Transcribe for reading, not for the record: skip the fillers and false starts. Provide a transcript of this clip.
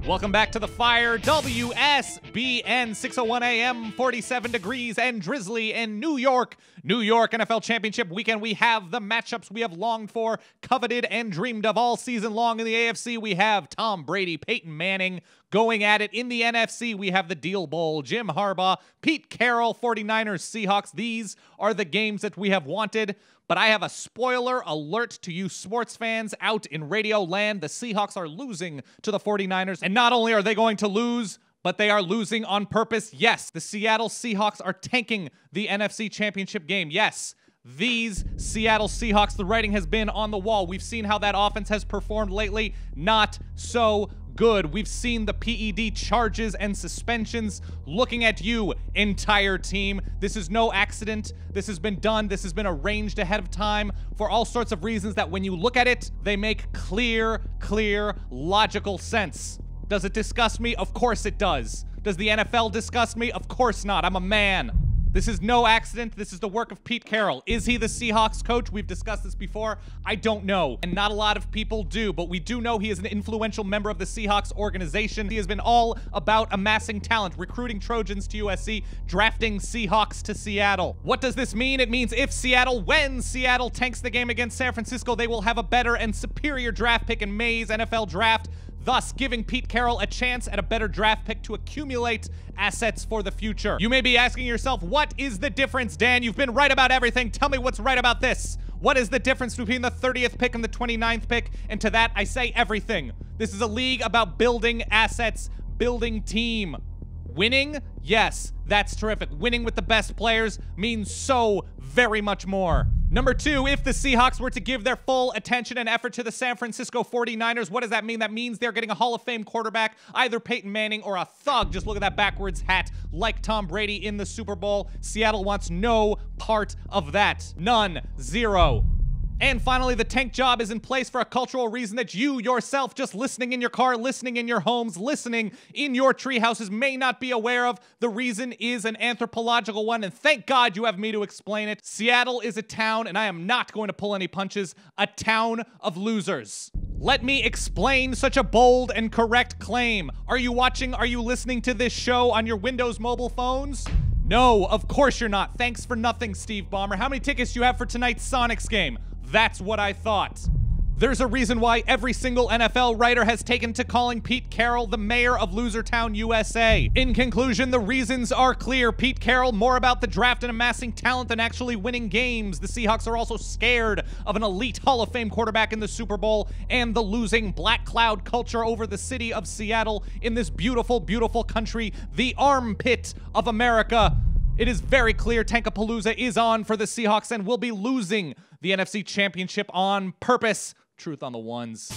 Welcome back to The Fire, WSBN, 6:01 a.m., 47 degrees and drizzly in New York. New York NFL Championship weekend. We have the matchups we have longed for, coveted, and dreamed of all season long. In the AFC, we have Tom Brady, Peyton Manning going at it. In the NFC, we have the Deal Bowl, Jim Harbaugh, Pete Carroll, 49ers, Seahawks. These are the games that we have wanted. But I have a spoiler alert to you sports fans out in radio land. The Seahawks are losing to the 49ers. And not only are they going to lose, but they are losing on purpose. Yes, the Seattle Seahawks are tanking the NFC Championship game. Yes, these Seattle Seahawks, the writing has been on the wall. We've seen how that offense has performed lately. Not so good. We've seen the PED charges and suspensions. Looking at you, entire team. This is no accident. This has been done. This has been arranged ahead of time for all sorts of reasons that when you look at it, they make clear, logical sense. Does it disgust me? Of course it does. Does the NFL disgust me? Of course not. I'm a man. This is no accident. This is the work of Pete Carroll. Is he the Seahawks coach? We've discussed this before. I don't know, and not a lot of people do, but we do know he is an influential member of the Seahawks organization. He has been all about amassing talent, recruiting Trojans to USC, drafting Seahawks to Seattle. What does this mean? It means when Seattle tanks the game against San Francisco, they will have a better and superior draft pick in May's NFL draft, thus giving Pete Carroll a chance at a better draft pick to accumulate assets for the future. You may be asking yourself, what is the difference, Dan? You've been right about everything. Tell me what's right about this. What is the difference between the 30th pick and the 29th pick? And to that, I say everything. This is a league about building assets, building team. Winning? Yes, that's terrific. Winning with the best players means so very much more. Number two, if the Seahawks were to give their full attention and effort to the San Francisco 49ers, what does that mean? That means they're getting a Hall of Fame quarterback, either Peyton Manning or a thug. Just look at that backwards hat, like Tom Brady in the Super Bowl. Seattle wants no part of that. None. Zero. And finally, the tank job is in place for a cultural reason that you yourself, just listening in your car, listening in your homes, listening in your tree houses, may not be aware of. The reason is an anthropological one, and thank God you have me to explain it. Seattle is a town, and I am not going to pull any punches, a town of losers. Let me explain such a bold and correct claim. Are you watching, are you listening to this show on your Windows mobile phones? No, of course you're not. Thanks for nothing, Steve Ballmer. How many tickets do you have for tonight's Sonics game? That's what I thought. There's a reason why every single NFL writer has taken to calling Pete Carroll the mayor of Losertown, USA. In conclusion, the reasons are clear. Pete Carroll, more about the draft and amassing talent than actually winning games. The Seahawks are also scared of an elite Hall of Fame quarterback in the Super Bowl and the losing black cloud culture over the city of Seattle in this beautiful, beautiful country, the armpit of America. It is very clear Tankapalooza is on for the Seahawks and will be losing the NFC Championship on purpose. Truth on the ones.